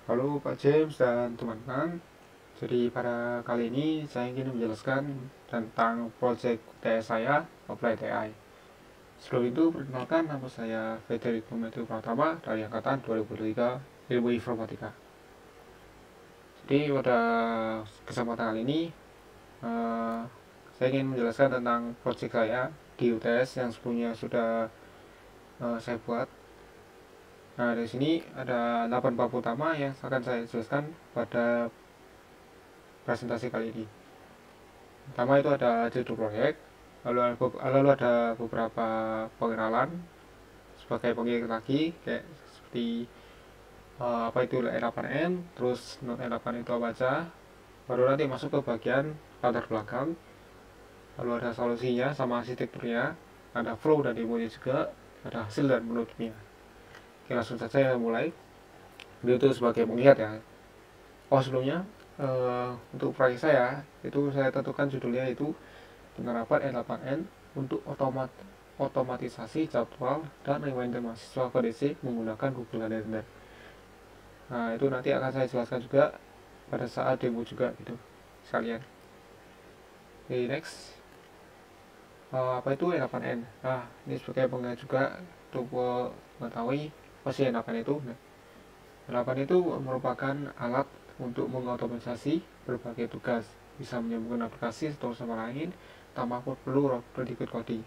Halo Pak James dan teman-teman. Jadi pada kali ini saya ingin menjelaskan tentang proyek TS saya, Apply TI. Sebelum itu perkenalkan, nama saya Federico Matthew Pratama dari angkatan 2023 Ilmu Informatika. Jadi pada kesempatan kali ini eh, saya ingin menjelaskan tentang proyek saya di UTS yang sebelumnya sudah saya buat. Nah, di sini ada 8 bab utama yang akan saya jelaskan pada presentasi kali ini. Pertama itu ada judul proyek, lalu ada beberapa pengenalan sebagai pengingat lagi, kayak seperti apa itu E8N, terus Node E8 itu apa aja, baru nanti masuk ke bagian latar belakang, lalu ada solusinya sama arsitekturnya, ada flow dan demonya juga, ada hasil dan menurutnya. Oke, langsung saja mulai. Itu sebagai pengingat ya. Oh, sebelumnya untuk proyek saya itu saya tentukan judulnya itu penerapan E8N untuk otomatisasi jadwal dan reminder mahasiswa kondisi menggunakan Google Calendar. Nah, itu nanti akan saya jelaskan juga pada saat demo juga gitu sekalian. Oke, next. Apa itu E8N? Nah, ini sebagai pengingat juga untuk mengetahui apa sih E8 itu. Nah, E8 itu merupakan alat untuk mengotomatisasi berbagai tugas, bisa menyambungkan aplikasi satu sama lain tanpa perlu ikut coding.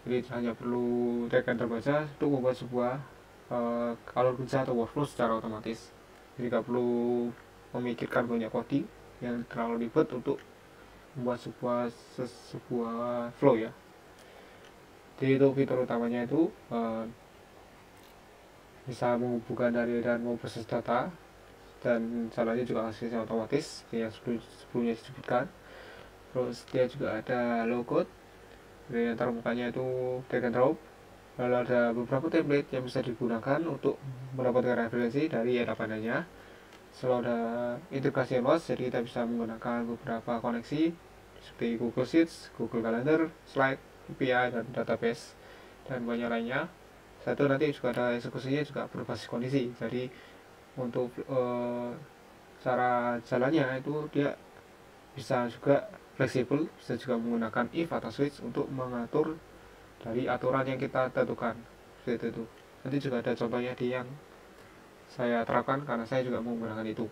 Jadi hanya perlu drag and drop saja untuk membuat sebuah alur kerja atau workflow secara otomatis. Jadi nggak perlu memikirkan banyak coding yang terlalu ribet untuk membuat sebuah flow ya. Jadi itu fitur utamanya itu bisa menghubungkan dari dan memproses data, dan caranya juga hasilnya otomatis yang sebelumnya disebutkan. Terus dia juga ada low code, dari antar mukanya itu drag and drop. Lalu ada beberapa template yang bisa digunakan untuk mendapatkan referensi dari E8-nya. Selalu ada integrasi luas, jadi kita bisa menggunakan beberapa koneksi seperti Google Sheets, Google Calendar, Slide, API, dan database, dan banyak lainnya. Satu nanti juga ada eksekusinya juga berbasis kondisi. Jadi untuk cara jalannya itu dia bisa juga fleksibel, bisa juga menggunakan if atau switch untuk mengatur dari aturan yang kita tentukan seperti itu. Nanti juga ada contohnya di yang saya terapkan karena saya juga menggunakan itu.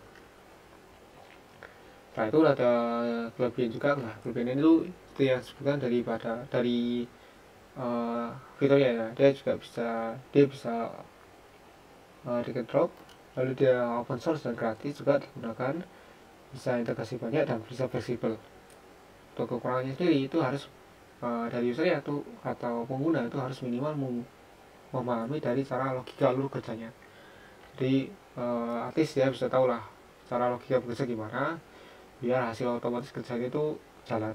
Setelah itu ada kelebihan juga. Nah, kelebihan itu yang disebutkan dari fiturnya ya, dia bisa drag and drop, lalu dia open source dan gratis juga digunakan, bisa integrasi banyak dan bisa fleksibel. Untuk kekurangannya sendiri itu harus dari user ya atau pengguna itu harus minimal memahami dari cara logika alur kerjanya. Jadi artis ya bisa tahu lah cara logika bekerja gimana biar hasil otomatis kerjanya itu jalan.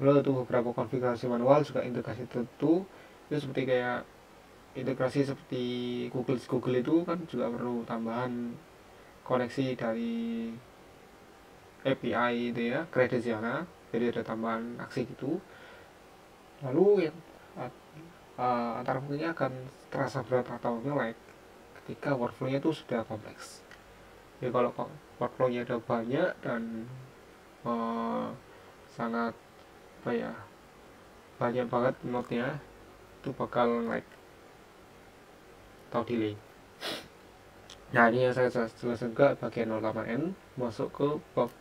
Lalu untuk beberapa konfigurasi manual juga integrasi tertentu itu seperti kayak integrasi seperti Google itu kan juga perlu tambahan koneksi dari API itu ya, kredensialnya, jadi ada tambahan aksi gitu. Lalu yang antara mungkinnya akan terasa berat atau nge-lag ketika workflow-nya itu sudah kompleks. Jadi kalau workflow-nya ada banyak dan uh, sangat apa ya, banyak banget node-nya, itu bakal lag atau delay. Nah, ini yang saya jelaskan juga bagian 08N masuk ke bab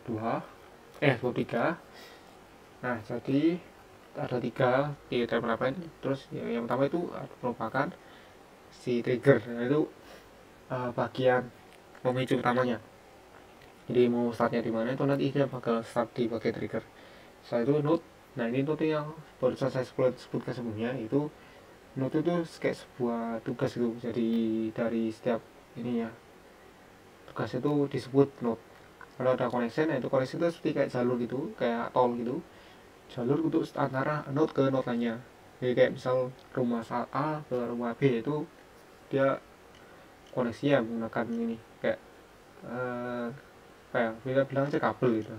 2 bab 3. Nah, jadi ada 3 di tab 8. Terus yang pertama itu merupakan si trigger, yaitu bagian pemicu utamanya. Jadi mau startnya di mana itu nanti dia bakal start di bagian trigger. Setelah itu node. Nah, ini node yang baru saya sebutkan sebelumnya, itu node itu kayak sebuah tugas itu. Jadi dari setiap ini ya, tugas itu disebut node. Kalau ada connection, nah itu connection itu seperti kayak jalur gitu, kayak tol gitu, jalur untuk antara node ke node lainnya. Jadi kayak misal rumah A ke rumah B itu dia koneksinya menggunakan ini kayak kayak kita bilang aja kabel gitu,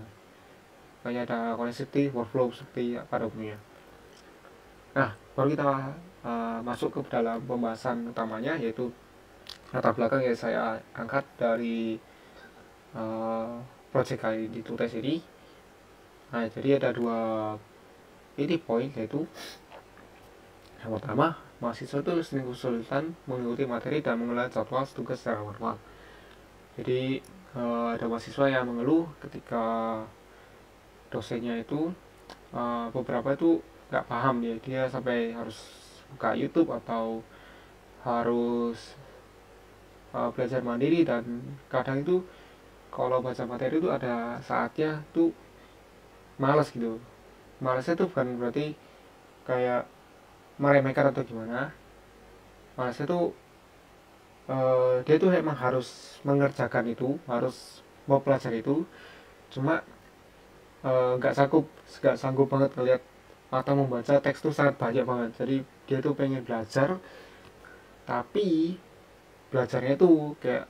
kayak ada koneksi workflow seperti pada umumnya. Nah, baru kita masuk ke dalam pembahasan utamanya, yaitu latar belakang yang saya angkat dari project kali di tugas ini. Nah, jadi ada dua ini poin, yaitu yang pertama, mahasiswa itu sering kesulitan mengikuti materi dan mengelola jadwal tugas secara normal. Jadi ada mahasiswa yang mengeluh ketika dosennya itu beberapa itu nggak paham ya, dia sampai harus buka YouTube atau harus belajar mandiri, dan kadang itu kalau baca materi itu ada saatnya tuh malas gitu. Malasnya tuh bukan berarti kayak meremehkan atau gimana. Malasnya tuh dia tuh emang harus mengerjakan itu, harus mau belajar itu, cuma nggak sanggup banget ngeliat atau membaca teks tuh sangat banyak banget. Jadi dia tuh pengen belajar, tapi belajarnya tuh kayak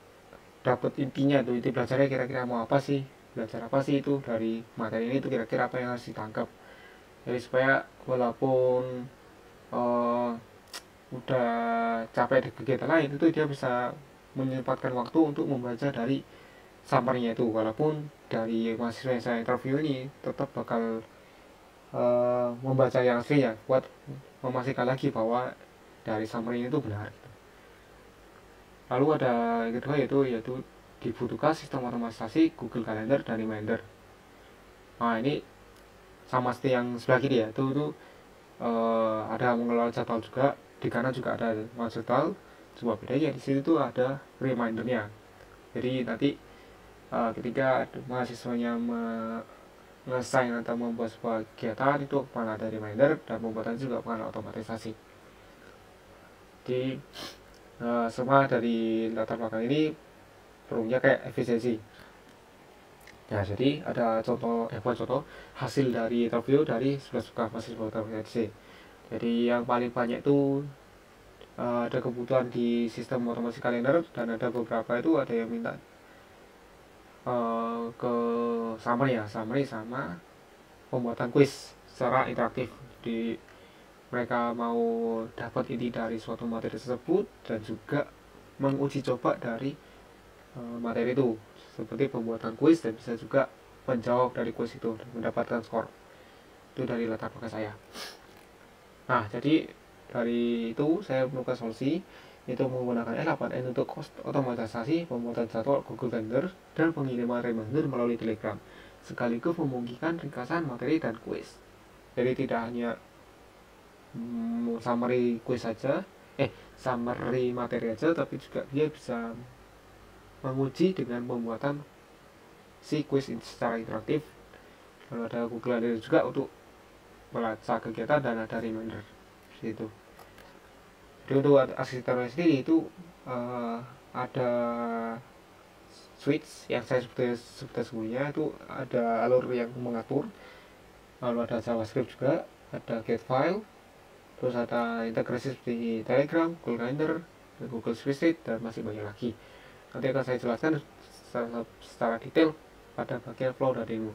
dapet intinya tuh, inti belajarnya kira-kira mau apa sih, belajar apa sih itu dari materi ini tuh, kira-kira apa yang harus ditangkap. Jadi supaya walaupun uh, udah capek di kegiatan lain, itu dia bisa menyempatkan waktu untuk membaca dari summary-nya itu, walaupun dari mahasiswa yang saya interview ini tetap bakal membaca yang asli ya, buat memastikan lagi bahwa dari summary itu benar. Lalu ada yang kedua, yaitu dibutuhkan sistem otomatisasi Google Calendar dan Reminder. Nah, ini sama seperti yang sebelah kiri ya, itu ada mengelola jadwal juga, di kanan juga ada jadwal. Cuma bedanya di sini tuh ada remindernya. Jadi nanti ketika mahasiswanya nge-assign atau membuat sebuah kegiatan, itu akan ada reminder, dan pembuatan juga akan otomatisasi. Jadi semua dari latar belakang ini perlunya kayak efisiensi. Nah, jadi ada contoh hasil dari interview dari 11 mahasiswa terverifikasi. Jadi yang paling banyak itu ada kebutuhan di sistem otomasi kalender, dan ada beberapa itu ada yang minta ke summary sama pembuatan quiz secara interaktif. Di mereka mau dapat inti dari suatu materi tersebut, dan juga menguji coba dari materi itu, seperti pembuatan kuis, dan bisa juga menjawab dari kuis itu dan mendapatkan skor. Itu dari latar belakang saya. Nah, jadi dari itu saya menemukan solusi, yaitu menggunakan L8N untuk otomatisasi pembuatan jadwal Google Calendar dan pengiriman reminder melalui Telegram, sekaligus memungkinkan ringkasan materi dan kuis. Jadi tidak hanya summary kuis saja, summary materi aja, tapi juga dia bisa menguji dengan pembuatan si quiz secara interaktif. Lalu ada Google Calendar juga untuk melacak kegiatan, dan ada reminder itu. Jadi untuk arsitekturnya sendiri itu ada switch yang saya sebutkan sebelumnya, itu ada alur yang mengatur. Lalu ada JavaScript juga, ada get file, terus ada integrasi seperti Telegram, Google Calendar, Google Spreadsheet, dan masih banyak lagi. Nanti akan saya jelaskan secara detail pada bagian flow dari itu.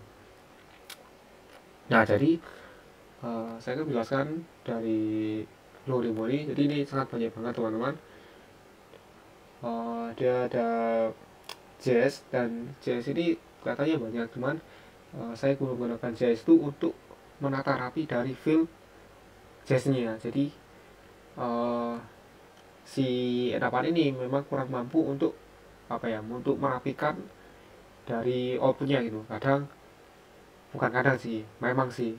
Nah, jadi saya akan menjelaskan dari flow demo ini. Jadi ini sangat banyak banget teman-teman. Dia ada JS, dan JS ini katanya banyak, cuman saya menggunakan JS itu untuk menata rapi dari file JS-nya. Jadi si endapan ini memang kurang mampu untuk untuk merapikan dari outputnya gitu. Bukan kadang sih, memang sih.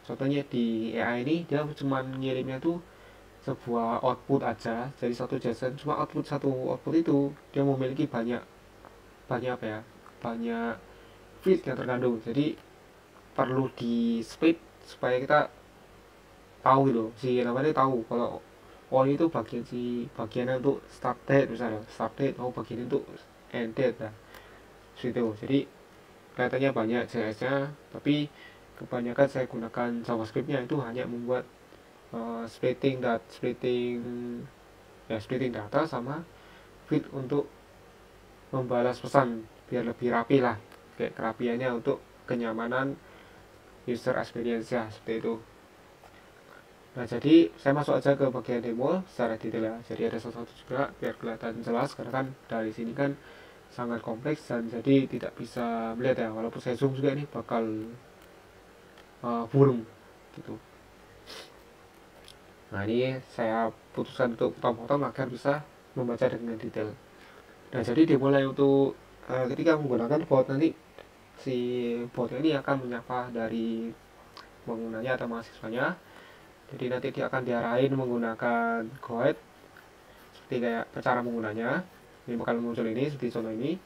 Contohnya di AI ini dia cuma ngirimnya tuh sebuah output aja, jadi satu JSON, cuma satu output itu dia memiliki banyak banyak field yang terkandung. Jadi perlu di split supaya kita tahu gitu, si namanya tahu kalau ini tuh bagiannya untuk start date, misalnya start date, bagian itu end date. Nah, situ. Jadi kelihatannya banyak JS-nya, tapi kebanyakan saya gunakan JavaScript-nya, itu hanya membuat splitting data sama feed untuk membalas pesan biar lebih rapi lah, kayak kerapiannya untuk kenyamanan user experience ya, seperti itu. Nah, jadi saya masuk aja ke bagian demo secara detail ya. Jadi ada satu-satu juga biar kelihatan jelas, karena kan dari sini kan sangat kompleks dan jadi tidak bisa melihat ya. Walaupun saya zoom juga ini bakal burung gitu. Nah, ini saya putuskan untuk potong-potong agar bisa membaca dengan detail. Nah, jadi dimulai untuk ketika menggunakan bot, nanti si bot ini akan menyapa dari penggunanya atau mahasiswanya. Jadi nanti dia akan diarahin menggunakan guide seperti kayak cara menggunanya. Ini bakal muncul ini seperti contoh ini.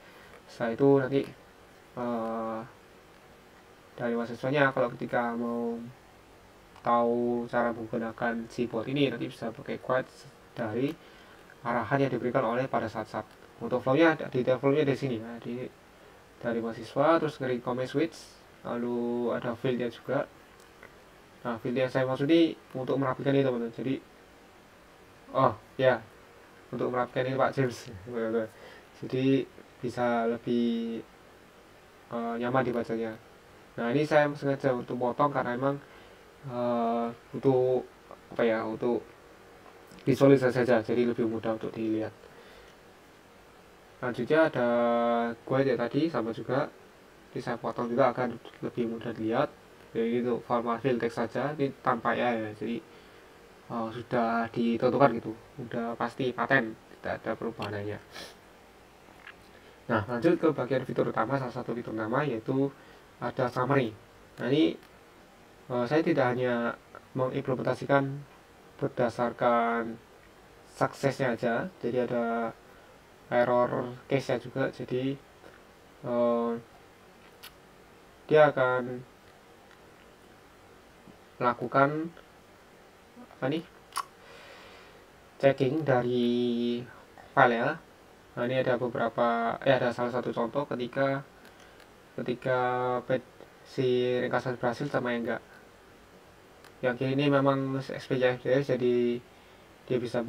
Setelah itu nanti dari mahasiswanya kalau ketika mau tahu cara menggunakan si bot ini, nanti bisa pakai guide dari arahan yang diberikan oleh pada saat-saat. Untuk flow-nya, detail flow-nya di sini ya, dari mahasiswa, terus dari comment switch, lalu ada field-nya juga. Nah, field yang saya maksud ini untuk merapikan ini teman-teman. Jadi oh ya, untuk merapikan ini Pak James. Jadi bisa lebih nyaman dibacanya. Nah, ini saya sengaja untuk potong karena memang untuk apa ya, untuk visualisasi saja, jadi lebih mudah untuk dilihat. Selanjutnya ada guide ya tadi sama juga, jadi saya potong juga akan lebih mudah dilihat. Jadi itu format fill text saja, ini tanpa ya, jadi sudah ditentukan gitu, udah pasti paten, tidak ada perubahannya. Nah, lanjut ke bagian fitur utama, salah satu fitur utama yaitu ada summary. Nah, ini saya tidak hanya mengimplementasikan berdasarkan suksesnya aja, jadi ada error case nya juga, jadi dia akan melakukan apa nih, checking dari file ya. Nah, ini ada beberapa ada salah satu contoh ketika si ringkasan berhasil sama yang enggak. Yang ini memang SPJFDS, jadi dia bisa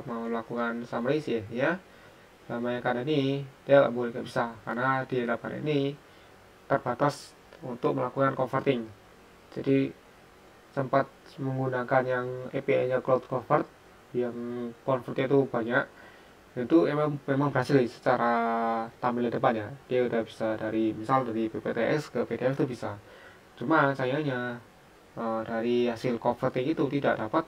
melakukan summary sih ya. Sama yang kanan ini dia nggak bisa, karena di lapan ini terbatas untuk melakukan converting. Jadi sempat menggunakan yang API-nya Cloud Convert yang convertnya itu banyak, itu memang berhasil secara tampilan depannya. Dia udah bisa dari PPTS ke PDF itu bisa. Cuma sayangnya dari hasil converting itu tidak dapat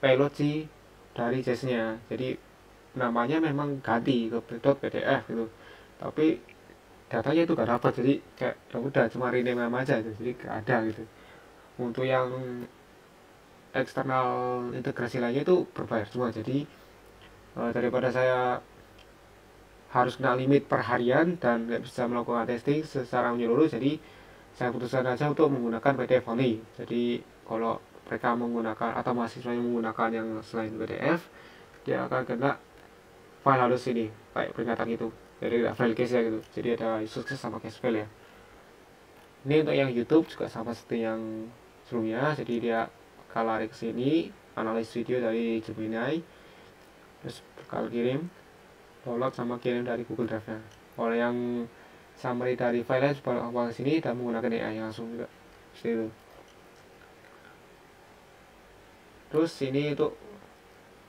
payload sih dari JS-nya. Jadi namanya memang ganti ke .pdf gitu, tapi datanya itu gak dapat. Jadi kayak ya udah cuma rename nama aja gitu, jadi gak ada gitu. Untuk yang eksternal integrasi lainnya itu berbayar semua. Jadi daripada saya harus kena limit per harian dan nggak bisa melakukan testing secara menyeluruh, jadi saya putuskan aja untuk menggunakan PDF only. Jadi kalau mereka menggunakan atau mahasiswa yang menggunakan yang selain PDF, dia akan kena file halus ini kayak peringatan itu, jadi ada file case ya gitu, jadi ada sukses sama case file ya. Ini untuk yang YouTube juga sama seperti yang sebelumnya, jadi dia kalau lari ke sini analis video dari Gemini, terus bakal kirim download sama kirim dari Google Drive nya. Kalau yang summary dari file awal sini dan menggunakan AI langsung juga seperti itu. Terus ini untuk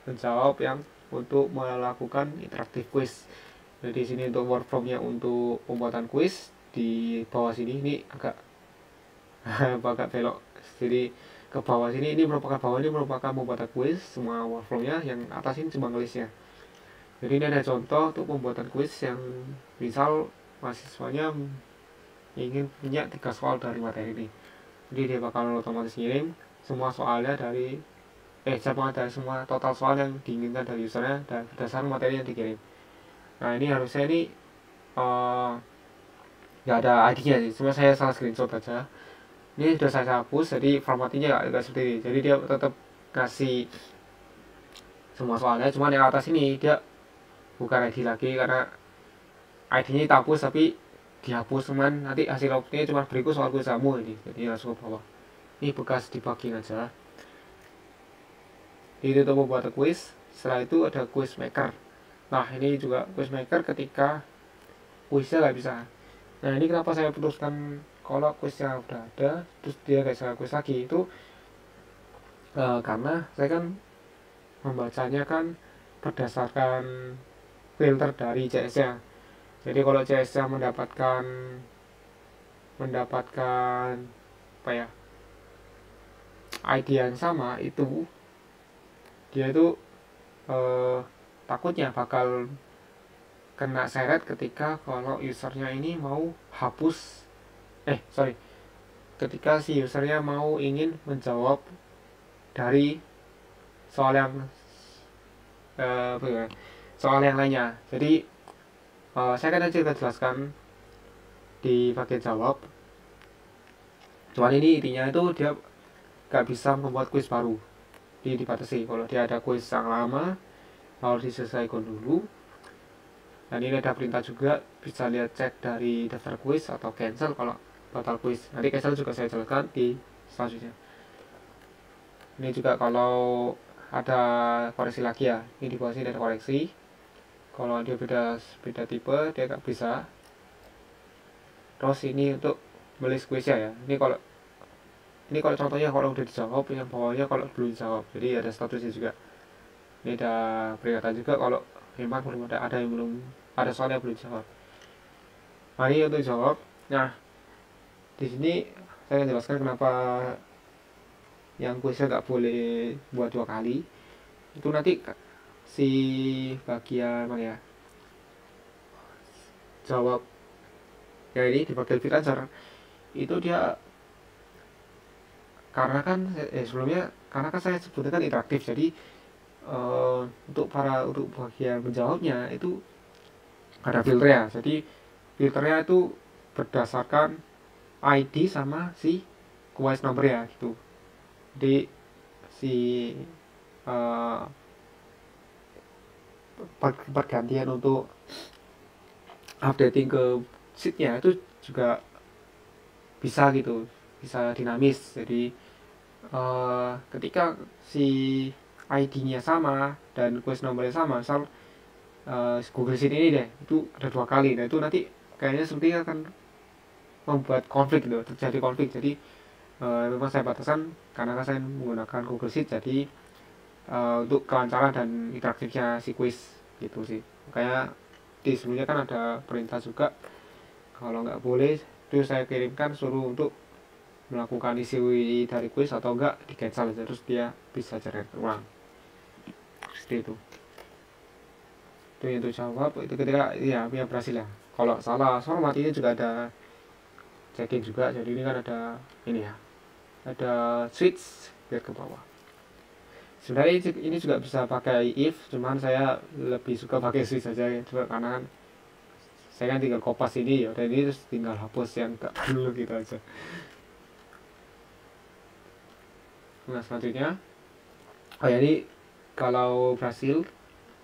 menjawab yang untuk melakukan interaktif quiz. Jadi sini untuk workflow-nya untuk pembuatan quiz di bawah sini, ini agak belok. Jadi ke bawah sini ini merupakan pembuatan quiz, semua workflow-nya. Yang atas ini cuma ngelisnya. Jadi ini ada contoh untuk pembuatan quiz yang misal mahasiswanya ingin punya 3 soal dari materi ini. Jadi dia bakal otomatis ngirim semua soalnya dari semua total soal yang diinginkan dari usernya dan berdasarkan materi yang dikirim. Nah, ini harusnya ini nggak ada ID-nya sih, cuma saya salah screenshot aja. Ini sudah saya hapus, jadi formatnya nggak seperti ini. Jadi dia tetap kasih semua soalnya, cuma yang atas ini dia bukan ID lagi karena ID-nya dihapus, tapi dihapus cuman nanti hasil outputnya cuma berikut soal quiz kamu ini, jadi langsung ke bawah. Ini bekas debugging aja. Itu untuk membuat quiz. Setelah itu ada quiz maker. Nah, ini juga quiz maker ketika quiznya nggak bisa. Nah, ini kenapa saya putuskan kalau quiznya udah ada terus dia nggak bisa quiz lagi, itu karena saya kan membacanya kan berdasarkan filter dari CS-nya. Jadi kalau CS-nya mendapatkan apa ya, ID yang sama, itu dia itu takutnya bakal kena seret ketika kalau usernya ini mau hapus ketika si usernya mau ingin menjawab dari soal yang soal yang lainnya. Jadi saya kan aja jelaskan di bagian jawab, cuman ini intinya itu dia gak bisa membuat kuis baru, dibatasi. Kalau dia ada kuis yang lama harus diselesaikan dulu. Dan ini ada perintah juga, bisa lihat cek dari daftar kuis atau cancel kalau batal kuis. Nanti cancel juga saya jelaskan di selanjutnya. Ini juga kalau ada koreksi lagi ya, ini di bawah sini ada koreksi. Kalau dia beda tipe dia gak bisa. Terus ini untuk melis kuisnya ya, ini kalau contohnya kalau udah dijawab, yang bawahnya kalau belum dijawab, jadi ada statusnya juga. Ini ada peringatan juga kalau memang belum ada yang belum ada soalnya belum dijawab. Mari untuk jawab. Nah, di sini saya akan jelaskan kenapa yang kuisnya nggak boleh buat 2 kali. Itu nanti si bagian mana ya, jawab ya, ini di bagian fit answer itu dia, karena kan sebelumnya karena kan saya sebutkan kan interaktif, jadi untuk bagian menjawabnya itu ada filternya. Jadi filternya itu berdasarkan ID sama si quiz number ya gitu. Jadi si pergantian untuk updating ke sheetnya itu juga bisa gitu, bisa dinamis. Jadi ketika si ID-nya sama dan quiz nomornya sama, misal Google Sheet ini deh, itu ada 2 kali. Nah itu nanti kayaknya sepertinya akan membuat konflik gitu, terjadi konflik. Jadi memang saya batasan karena saya menggunakan Google Sheet, jadi untuk kelancaran dan interaktifnya si quiz gitu sih. Kayak di sebelumnya kan ada perintah juga, kalau nggak boleh terus saya kirimkan suruh untuk melakukan isi dari quiz atau enggak di cancel, terus dia bisa cari ulang seperti itu. Itu yang untuk jawab itu ketika ya berhasil ya. Kalau salah format ini juga ada checking juga, jadi ini kan ada ini ya, ada switch biar ke bawah. Sebenarnya ini juga bisa pakai if, cuman saya lebih suka pakai switch saja ya, cuma karena kan saya kan tinggal kopas ini ya, dan ini terus tinggal hapus yang gak perlu gitu aja. Nah selanjutnya, oh ya, ini kalau berhasil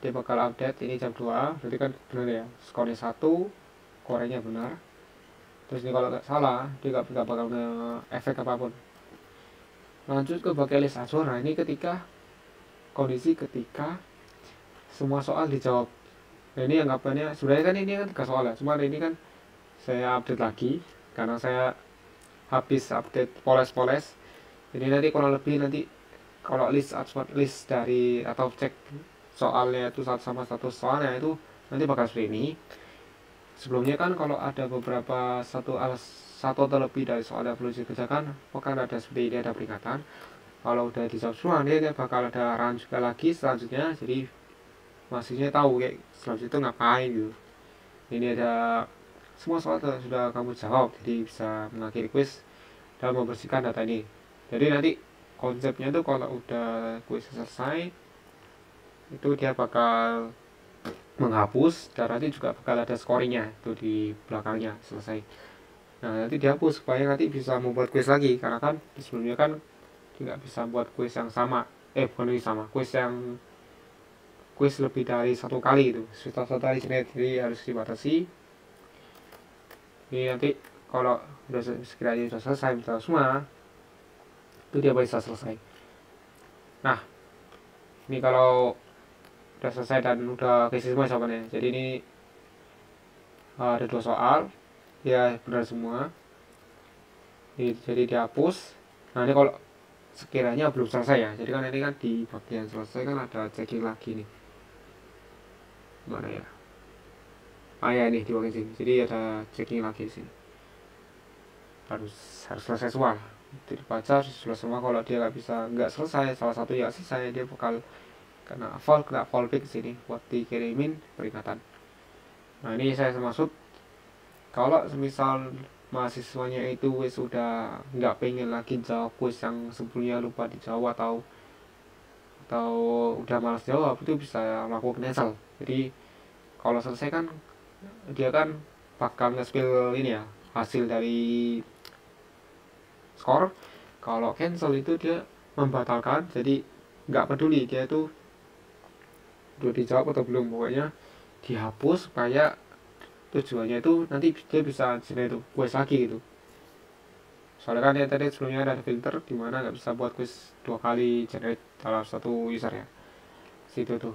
dia bakal update ini jam 2, berarti kan benar ya, skornya 1, korenya benar. Terus ini kalau nggak salah dia nggak bakal efek apapun. Lanjut ke bagian list answer. Nah ini kondisi ketika semua soal dijawab. Nah ini anggapannya sebenarnya kan ini kan 3 soal ya, cuma ini kan saya update lagi karena saya habis update poles. Jadi nanti kurang lebih nanti kalau list dari atau cek soalnya itu satu soalnya itu nanti bakal seperti ini. Sebelumnya kan kalau ada beberapa satu atau lebih dari soal yang perlu dikerjakan, akan ada seperti ini, ada peringatan. Kalau udah dijawab semua, dia bakal ada arahan juga lagi selanjutnya, jadi mahasiswanya tahu kayak selanjutnya itu ngapain gitu. Ini ada semua soal sudah kamu jawab, jadi bisa mengakhiri kuis dan membersihkan data ini. Jadi nanti konsepnya tuh kalau udah kuis selesai itu dia bakal menghapus, dan nanti juga bakal ada scoringnya itu di belakangnya selesai. Nah nanti dihapus supaya nanti bisa membuat kuis lagi, karena kan sebelumnya kan tidak bisa buat kuis yang sama, bukan ini sama, kuis lebih dari 1 kali itu, satu kali jadi harus dibatasi. Ini nanti kalau udah sekiranya sudah selesai semua itu dia bisa selesai. Nah ini kalau udah selesai dan udah kasih semua jawabannya, jadi ini ada 2 soal ya benar semua. Ini jadi dihapus. Nah ini kalau sekiranya belum selesai ya. Jadi kan ini kan di bagian selesai kan ada checking lagi nih, mana ya, ya nih di bagian sini, jadi ada checking lagi sini, harus selesai semua lah. Jadi dibaca harus selesai semua. Kalau dia nggak selesai salah satu ya selesai, dia bakal kena fallback ke sini buat dikirimin peringatan. Nah ini saya maksud, kalau semisal mahasiswanya itu wis sudah nggak pengen lagi jawab kuis yang sebelumnya lupa dijawab atau udah malas jawab, itu bisa melakukan cancel. Jadi kalau selesai kan dia kan bakal nge-spill ini ya, hasil dari skor. Kalau cancel itu dia membatalkan, jadi nggak peduli dia itu udah dijawab atau belum, pokoknya dihapus supaya tujuannya itu nanti dia bisa generate quiz lagi gitu. Soalnya kan ya tadi sebelumnya ada filter dimana nggak bisa buat quiz 2 kali generate dalam satu user ya, situ tuh.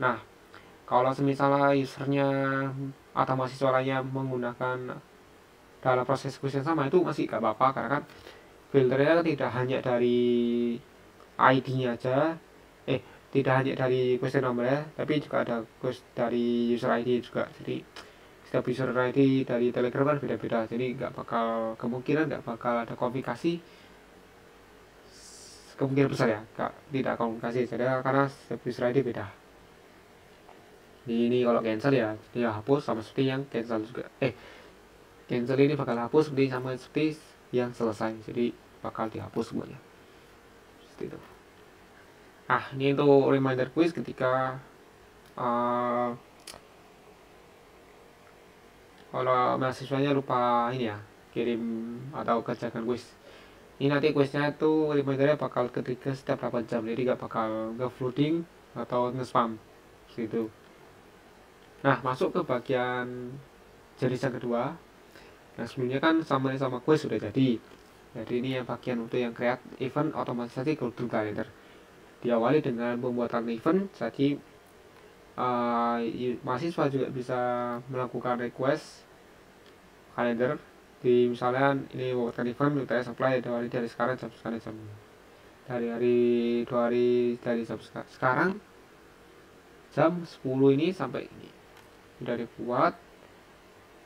Nah kalau misalnya usernya atau mahasiswanya menggunakan dalam proses quiz yang sama, itu masih gak apa-apa, karena kan filternya tidak hanya dari ID-nya aja, tidak hanya dari question number ya, tapi juga ada quiz dari user ID juga. Jadi setiap user ID dari Telegram kan beda-beda, jadi kemungkinan nggak bakal ada komunikasi, kemungkinan besar ya tidak komunikasi, jadi karena setiap user ID beda. Jadi ini kalau cancel ya dia hapus sama seperti yang cancel juga, cancel ini bakal hapus seperti yang selesai, jadi bakal dihapus semuanya seperti itu. Ini untuk reminder quiz ketika kalau mahasiswanya lupa ini ya, kirim atau kerjakan quiz. Ini nanti quiznya tuh remindernya bakal ketika setiap 8 jam, jadi gak bakal nge-flooding atau nge-spam gitu. Nah masuk ke bagian jenis yang kedua. Nah sebelumnya kan sama quiz sudah jadi ini yang bagian untuk yang create event otomatisasi Google Calendar. Diawali dengan pembuatan event, jadi mahasiswa juga bisa melakukan request kalender di misalnya ini membuatkan event UTS apply dari sekarang jam dari jam sekarang jam 10 ini sampai ini sudah dibuat.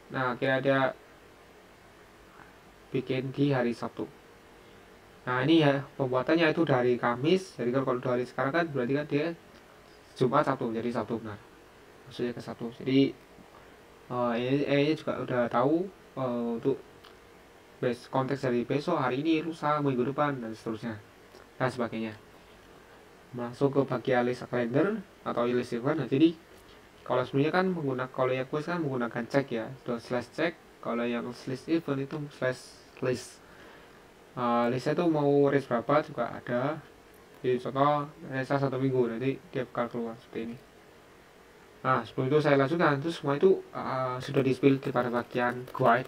Nah kira ada bikin di hari Sabtu. Nah ini ya pembuatannya itu dari Kamis, jadi kalau dari sekarang kan berarti kan dia Jumat Sabtu, jadi Sabtu benar, maksudnya ke Sabtu. Jadi ini juga udah tahu untuk konteks dari besok, hari ini, lusa, minggu depan, dan seterusnya dan sebagainya. Masuk ke bagian list kalender atau list event. Nah jadi kalau sebelumnya kan kalau yang quiz kan menggunakan check ya, slash check. Kalau yang list event itu slash list. Listnya tuh mau race berapa juga ada. Jadi contoh race 1 minggu, nanti dia bakal keluar seperti ini. Nah sebelum itu saya lanjutkan, terus semua itu sudah di-spill pada bagian guide.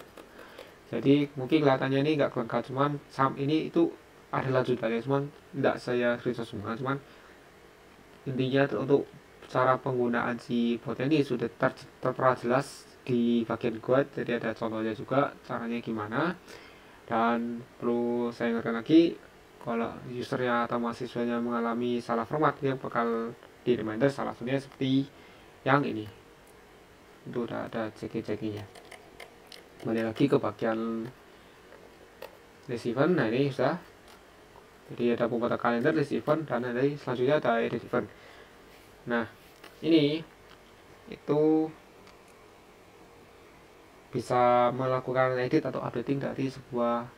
Jadi mungkin kelihatannya ini nggak lengkap, cuman ini itu ada lanjutannya, cuman tidak saya screenshot semua. Cuman intinya untuk cara penggunaan si bot ini sudah tertera jelas di bagian guide, jadi ada contohnya juga caranya gimana. Dan perlu saya ingatkan lagi, kalau usernya atau mahasiswanya mengalami salah format, dia bakal di reminder salah satunya seperti yang ini. Itu udah ada ceki-cekinya. Kembali lagi ke bagian list event. Nah ini sudah, jadi ada pembuatan kalender, list event, dan nanti selanjutnya ada edit event. Nah ini itu bisa melakukan edit atau updating dari sebuah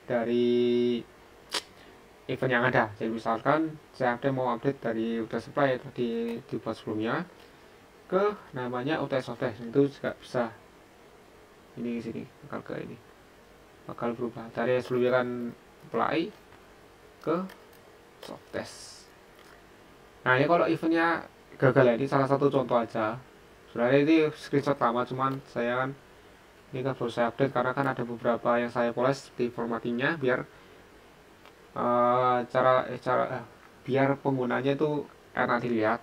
dari event yang ada. Jadi misalkan saya mau update dari UTS supply tadi dibuat sebelumnya ke namanya UTS Softtest, itu juga bisa. Ini sini bakal berubah dari sebelumnya kan apply ke Softtest. Nah ini kalau eventnya gagal ya, ini salah satu contoh aja. Sebenarnya ini screenshot lama, cuman saya kan ini kan baru saya update karena kan ada beberapa yang saya poles di formattingnya biar biar penggunanya itu enak dilihat.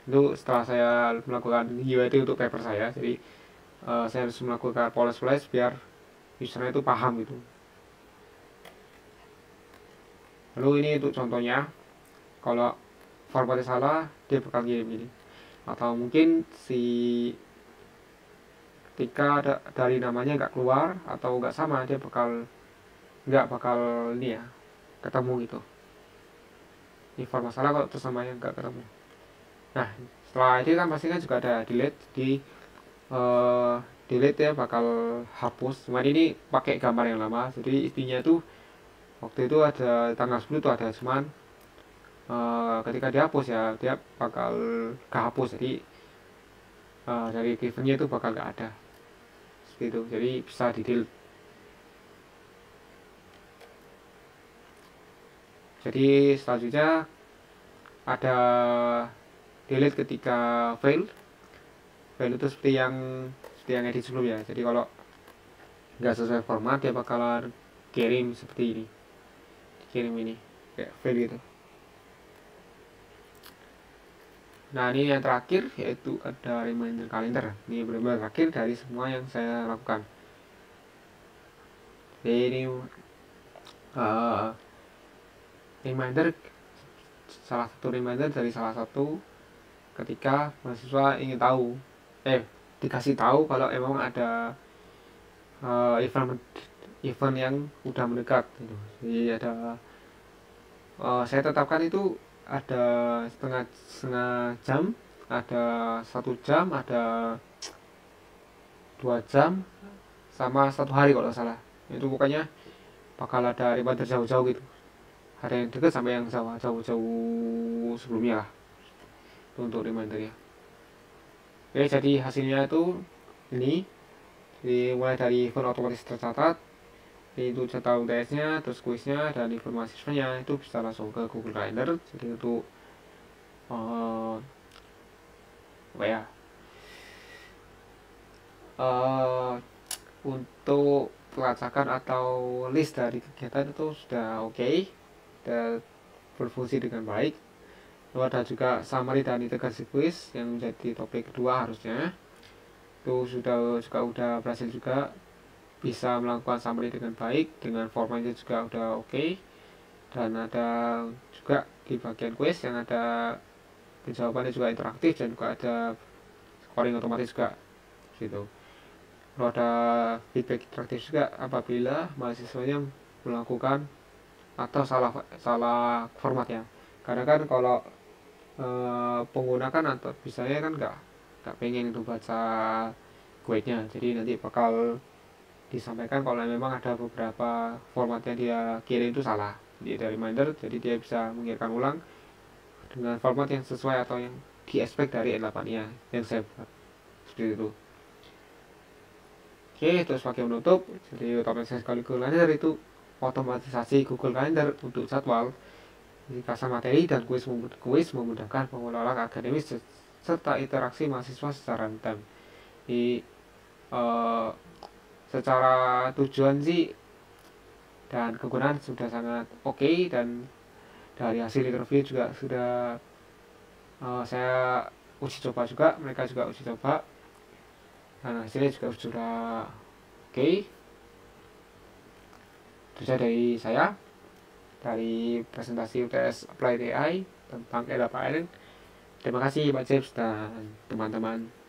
Itu setelah saya melakukan UID untuk paper saya, jadi saya harus melakukan poles biar usernya itu paham gitu. Lalu ini untuk contohnya, kalau formatnya salah dia bakal kirim ini, atau mungkin si ketika dari namanya nggak keluar atau nggak sama, dia nggak bakal ini ya, ketemu gitu. Ini format salah kalau terus namanya nggak ketemu. Nah, setelah ini kan pasti kan juga ada delete di uh, delete ya, bakal hapus. Cuman ini pakai gambar yang lama, jadi intinya tuh waktu itu ada tanggal 10 tuh ada, cuman ketika dihapus ya dia bakal kehapus, jadi dari givennya itu bakal nggak ada seperti itu, jadi bisa di delete. Jadi selanjutnya ada delete ketika fail itu seperti yang edit sebelumnya. Jadi kalau nggak sesuai format dia bakalan kirim seperti ini, kirim ini kayak fail gitu. Nah, ini yang terakhir yaitu ada reminder kalender. Ini benar-benar terakhir dari semua yang saya lakukan. Jadi ini reminder, salah satu reminder dari salah satu ketika mahasiswa ingin tahu, dikasih tahu kalau emang ada event yang udah mendekat gitu. Jadi ada saya tetapkan itu ada setengah jam, ada 1 jam, ada 2 jam, sama 1 hari kalau salah. Itu pokoknya bakal ada reminder jauh-jauh gitu, hari yang dekat sampai yang jauh-jauh sebelumnya lah, itu untuk reminder ya. Oke, jadi hasilnya itu ini. Jadi mulai dari event otomatis tercatat, itu cetak UTS-nya, terus kuisnya, dan informasi siswanya itu bisa langsung ke Google Calendar. Jadi untuk apa ya, untuk pelacakan atau list dari kegiatan itu sudah oke, dan berfungsi dengan baik. Lalu ada juga summary dan integrasi kuis yang menjadi topik kedua, harusnya itu juga udah berhasil juga, bisa melakukan summary dengan baik, dengan formatnya juga udah oke. Dan ada juga di bagian kuis yang ada jawabannya juga interaktif, dan juga ada scoring otomatis juga gitu. Lalu ada feedback interaktif juga apabila mahasiswanya melakukan atau salah formatnya. Karena kan kalau pengguna kan atau misalnya kan nggak pengen itu baca guide-nya, jadi nanti bakal disampaikan kalau memang ada beberapa format yang dia kirim itu salah. Jadi ada reminder, jadi dia bisa mengirimkan ulang dengan format yang sesuai atau yang di-expect dari N8-nya yang saya buat seperti itu. Oke, terus sebagai menutup, jadi otomatisasi Google Calendar itu otomatisasi Google Calendar untuk jadwal, ringkasan materi, dan kuis memudahkan pengelolaan akademis serta interaksi mahasiswa secara real-time. Di secara tujuan sih dan kegunaan sudah sangat oke, dan dari hasil interview juga sudah saya uji coba juga, mereka juga uji coba, dan hasilnya juga sudah oke. Itu saja dari saya, dari presentasi UTS Applied AI tentang N8N. Terima kasih Pak James dan teman-teman.